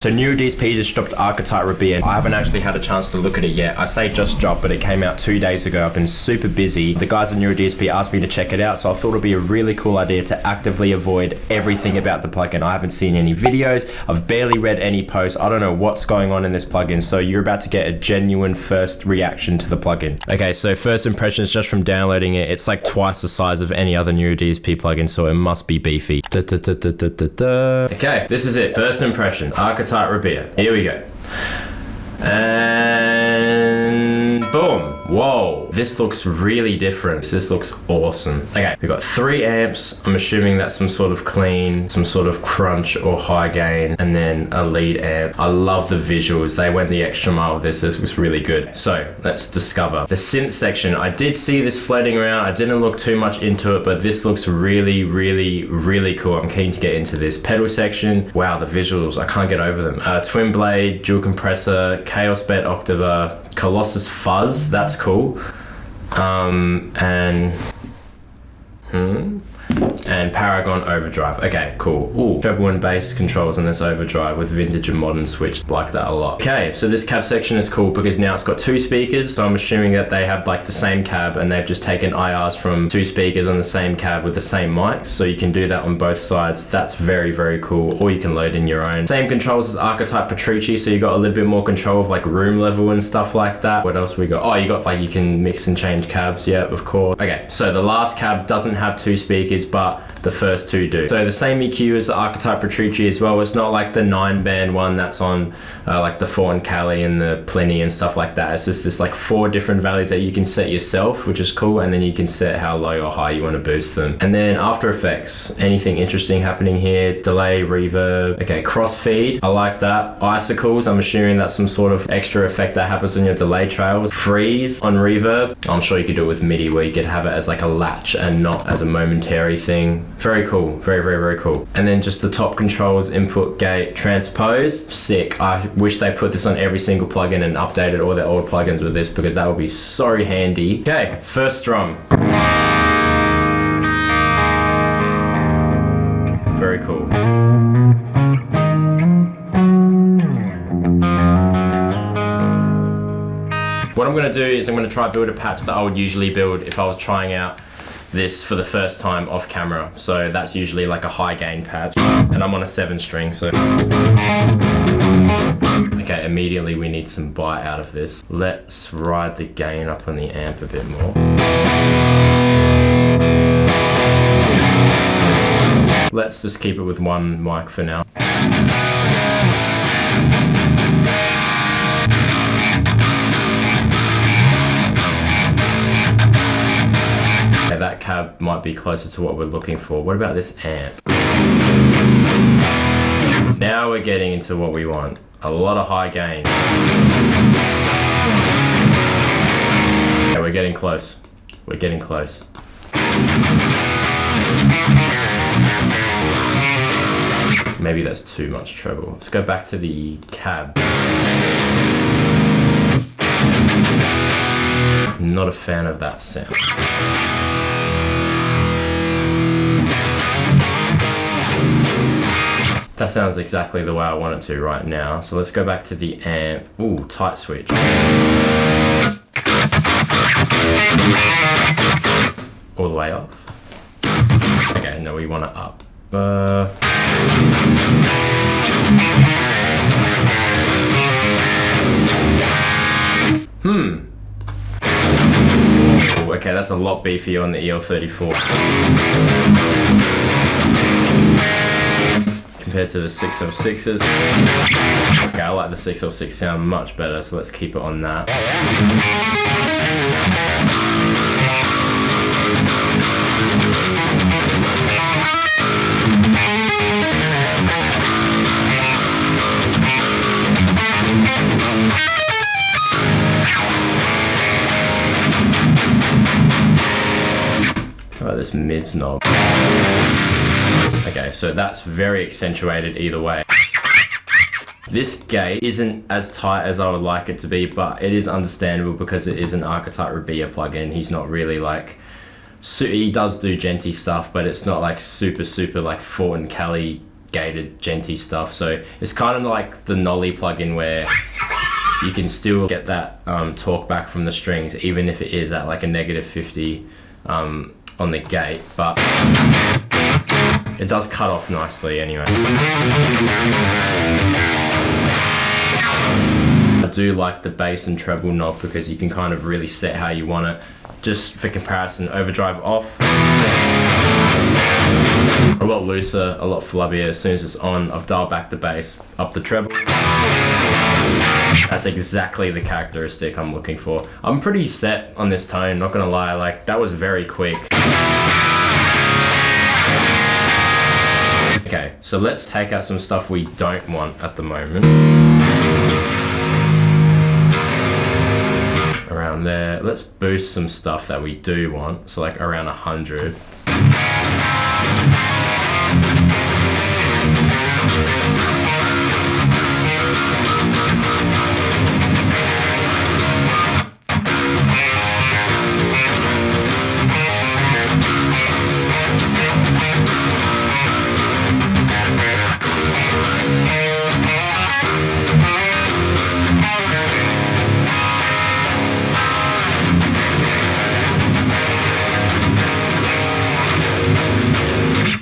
So new DSP just dropped Archetype Rabea. I haven't actually had a chance to look at it yet. I say just dropped, but it came out 2 days ago. I've been super busy. The guys at New DSP asked me to check it out, so I thought it'd be a really cool idea to actively avoid everything about the plugin. I haven't seen any videos. I've barely read any posts. I don't know what's going on in this plugin, so you're about to get a genuine first reaction to the plugin. Okay, so first impressions just from downloading it. It's like twice the size of any other New DSP plugin, so it must be beefy. Okay, this is it. First impression, Archetype Rabea. Here we go. And boom. Whoa, this looks really different. This looks awesome. Okay, we've got 3 amps. I'm assuming that's some sort of clean, some sort of crunch or high gain, and then a lead amp. I love the visuals. They went the extra mile with this. This looks really good. So let's discover the synth section. I did see this floating around. I didn't look too much into it, but this looks really, really, really cool. I'm keen to get into this. Pedal section. Wow, the visuals, I can't get over them. Twin blade, dual compressor, Chaos Bet Octava, Colossus Fuzz, that's cool. And Paragon Overdrive. Okay, cool. Ooh, treble and bass controls on this overdrive with vintage and modern switch. Like that a lot. Okay, so this cab section is cool because now it's got 2 speakers. So I'm assuming that they have like the same cab and they've just taken IRs from 2 speakers on the same cab with the same mics. So you can do that on both sides. That's very, very cool. Or you can load in your own. Same controls as Archetype Petrucci. So you got a little bit more control of like room level and stuff like that. What else we got? Oh, you got like, you can mix and change cabs. Yeah, of course. Okay, so the last cab doesn't have 2 speakers, but the first 2 do. So the same EQ as the Archetype Petrucci as well. It's not like the 9-band one that's on like the Fort & Cali and the Pliny and stuff like that. It's just this like 4 different values that you can set yourself, which is cool, and then you can set how low or high you want to boost them. And then After Effects, anything interesting happening here? Delay, reverb. Okay, crossfeed, I like that. Icicles, I'm assuming that's some sort of extra effect that happens on your delay trails. Freeze on reverb, I'm sure you could do it with MIDI where you could have it as like a latch and not as a momentary thing. Very cool, very, very, very cool. And then just the top controls, input, gate, transpose, sick. I wish they put this on every single plugin and updated all their old plugins with this because that would be so handy. Okay, first drum. Very cool. What I'm gonna do is I'm gonna try build a patch that I would usually build if I was trying out this for the first time off camera. So that's usually like a high gain patch, and I'm on a 7 string, so. Okay, immediately we need some bite out of this. Let's ride the gain up on the amp a bit more. Let's just keep it with 1 mic for now. That cab might be closer to what we're looking for. What about this amp? Now we're getting into what we want. A lot of high gain. Yeah, we're getting close. We're getting close. Maybe that's too much treble. Let's go back to the cab. Not a fan of that sound. That sounds exactly the way I want it to right now. So let's go back to the amp. Ooh, tight switch. All the way off. Okay, no, we want it up. Ooh, okay, that's a lot beefier on the EL34. Compared to the 606s. Okay, I like the 606 sound much better, so let's keep it on that. How about this mids knob? Okay, so that's very accentuated either way. This gate isn't as tight as I would like it to be, but it is understandable because it is an Archetype Rabea plugin. He's not really like he does do genty stuff, but it's not like super like Fort & Cali gated genty stuff. So it's kind of like the Nolly plugin where you can still get that talk back from the strings, even if it is at like a -50 on the gate, but it does cut off nicely anyway. I do like the bass and treble knob because you can kind of really set how you want it. Just for comparison, overdrive off, a lot looser, a lot flubbier. As soon as it's on, I've dialed back the bass, up the treble. That's exactly the characteristic I'm looking for. I'm pretty set on this tone, not gonna lie, like that was very quick. Okay, so let's take out some stuff we don't want at the moment. Around there, let's boost some stuff that we do want, so like around 100.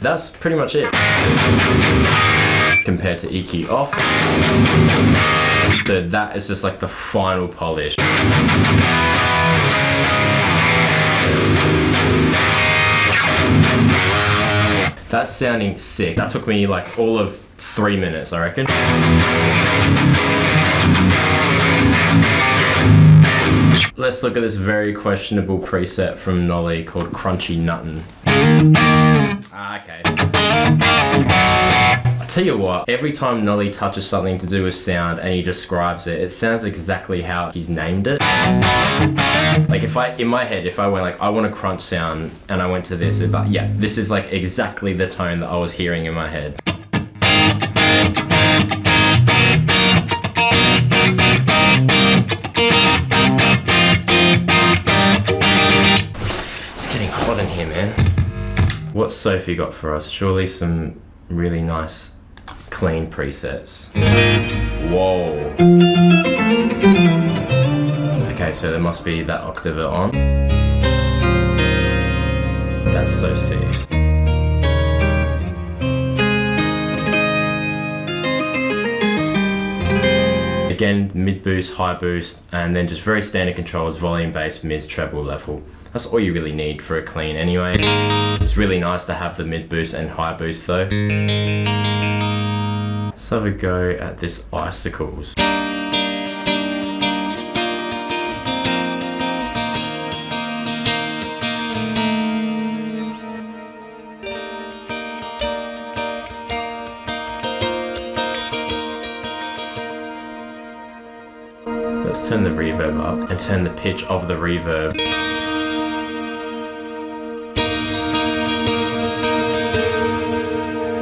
That's pretty much it compared to EQ off. So that is just like the final polish. That's sounding sick. That took me like all of 3 minutes, I reckon. Let's look at this very questionable preset from Nolly called Crunchy Nuttin'. Okay. I tell you what, every time Nolly touches something to do with sound and he describes it, it sounds exactly how he's named it. Like in my head, if I went like, I want a crunch sound and I went to this, it'd be like, yeah, this is like exactly the tone that I was hearing in my head. It's getting hot in here, man. What's Sophie got for us? Surely some really nice, clean presets. Whoa. Okay, so there must be that octave on. That's so sick. Again, mid boost, high boost, and then just very standard controls, volume, bass, mid, treble, level. That's all you really need for a clean anyway. It's really nice to have the mid boost and high boost though. Let's have a go at this Icicles. Let's turn the reverb up and turn the pitch of the reverb.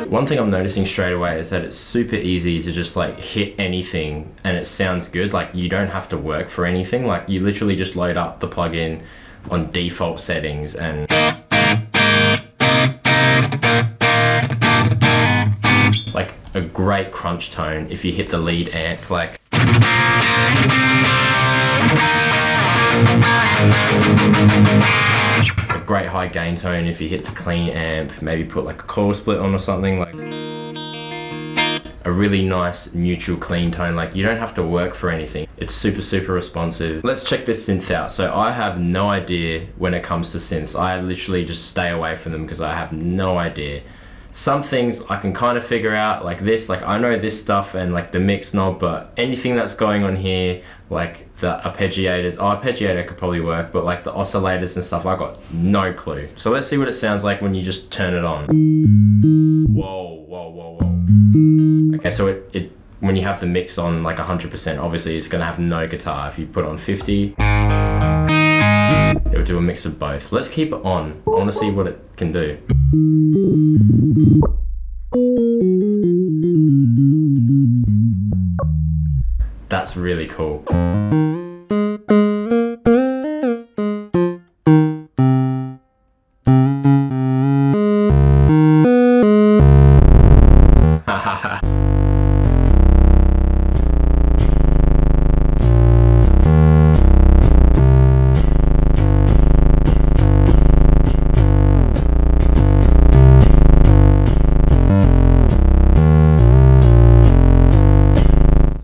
One thing I'm noticing straight away is that it's super easy to just like hit anything and it sounds good. Like you don't have to work for anything. Like you literally just load up the plugin on default settings and like a great crunch tone if you hit the lead amp, like a great high gain tone if you hit the clean amp, maybe put like a coil split on or something, like a really nice neutral clean tone. Like you don't have to work for anything. It's super responsive. Let's check this synth out. So I have no idea when it comes to synths. I literally just stay away from them because I have no idea. Some things I can kind of figure out, like this, like I know this stuff and like the mix knob, but anything that's going on here, like the arpeggiators, arpeggiator could probably work, but like the oscillators and stuff, I got no clue. So let's see what it sounds like when you just turn it on. Whoa. Okay, so it when you have the mix on like 100%, obviously it's gonna have no guitar. If you put it on 50, it would do a mix of both. Let's keep it on. I wanna see what it can do. That's really cool.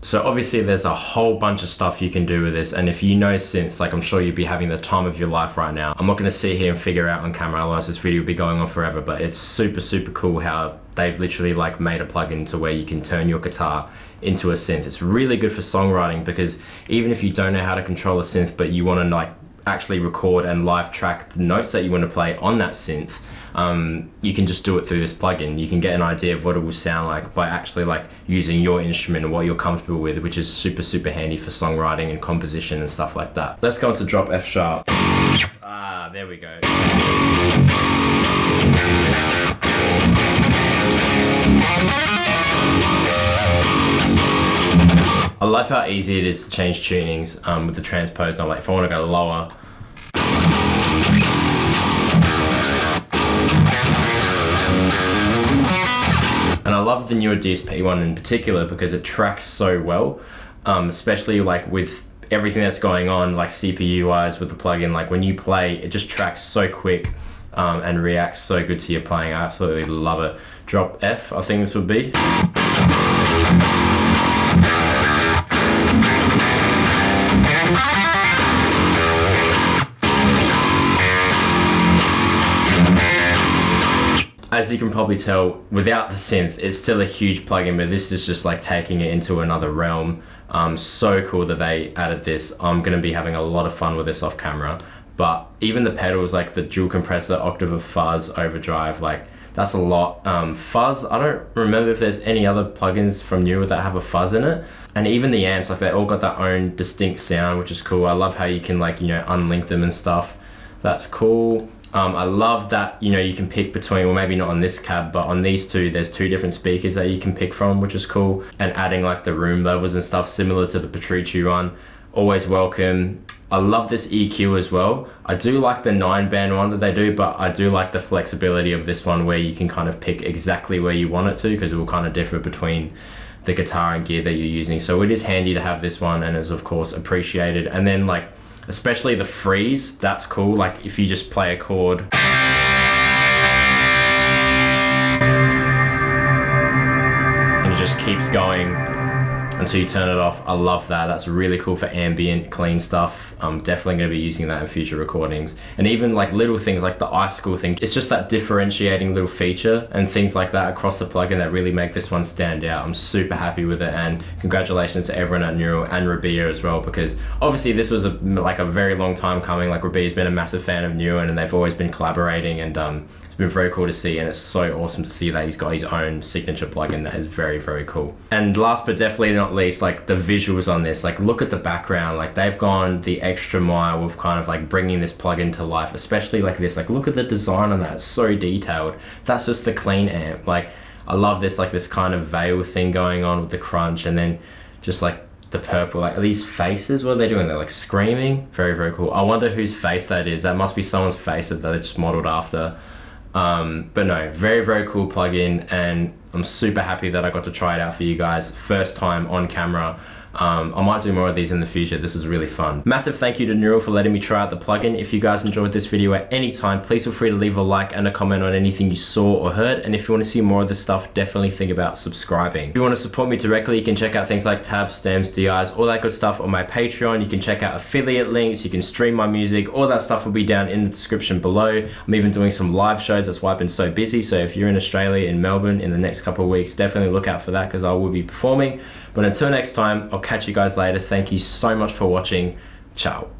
So obviously there's a whole bunch of stuff you can do with this, and if you know synths, like I'm sure you'd be having the time of your life right now. I'm not going to sit here and figure out on camera, otherwise this video would be going on forever, but it's super cool how they've literally like made a plugin to where you can turn your guitar into a synth. It's really good for songwriting, because even if you don't know how to control a synth but you want to like actually record and live track the notes that you want to play on that synth, you can just do it through this plugin. You can get an idea of what it will sound like by actually like using your instrument and what you're comfortable with, which is super handy for songwriting and composition and stuff like that. Let's go into drop F sharp. Ah, there we go. I love how easy it is to change tunings with the transpose. Now, like if I want to go lower, and I love the newer DSP one in particular because it tracks so well, especially like with everything that's going on, like CPU wise with the plugin. Like when you play, it just tracks so quick and reacts so good to your playing. I absolutely love it. Drop F, I think this would be. As you can probably tell, without the synth, it's still a huge plugin, but this is just like taking it into another realm. So cool that they added this. I'm gonna be having a lot of fun with this off camera. But even the pedals, like the dual compressor, octave of fuzz, overdrive, like that's a lot. Fuzz, I don't remember if there's any other plugins from Neural that have a fuzz in it. And even the amps, like they all got their own distinct sound, which is cool. I love how you can like, you know, unlink them and stuff. That's cool. I love that, you know, you can pick between, well maybe not on this cab, but on these two, there's two different speakers that you can pick from, which is cool. And adding like the room levels and stuff similar to the Petrucci one, always welcome. I love this EQ as well. I do like the 9-band one that they do, but I do like the flexibility of this one where you can kind of pick exactly where you want it to, because it will kind of differ between the guitar and gear that you're using. So it is handy to have this one, and is of course appreciated. And then like, especially the freeze, that's cool. Like if you just play a chord and it just keeps going until you turn it off. I love that. That's really cool for ambient, clean stuff. I'm definitely going to be using that in future recordings. And even like little things like the icicle thing, it's just that differentiating little feature and things like that across the plugin that really make this one stand out. I'm super happy with it, and congratulations to everyone at Neural and Rabea as well, because obviously this was like a very long time coming. Like Rabea's been a massive fan of Neural and they've always been collaborating, and it's been very cool to see, and it's so awesome to see that he's got his own signature plugin. That is very cool. And last but definitely not least, like the visuals on this, like look at the background. Like they've gone the extra mile with kind of like bringing this plugin to life, especially like this. Like look at the design on that, it's so detailed. That's just the clean amp. Like I love this, like this kind of veil thing going on with the crunch, and then just like the purple, like these faces, what are they doing? They're like screaming. Very cool. I wonder whose face that is. That must be someone's face that they just modeled after. But no, very cool plugin, and I'm super happy that I got to try it out for you guys. First time on camera. I might do more of these in the future. This was really fun. Massive thank you to Neural for letting me try out the plugin. If you guys enjoyed this video at any time, please feel free to leave a like and a comment on anything you saw or heard. And if you want to see more of this stuff, definitely think about subscribing. If you want to support me directly, you can check out things like tabs, stems, DIs, all that good stuff on my Patreon. You can check out affiliate links, you can stream my music, all that stuff will be down in the description below. I'm even doing some live shows, that's why I've been so busy. So if you're in Australia, in Melbourne, in the next couple of weeks, definitely look out for that, because I will be performing. But until next time, I'll catch you guys later. Thank you so much for watching. Ciao.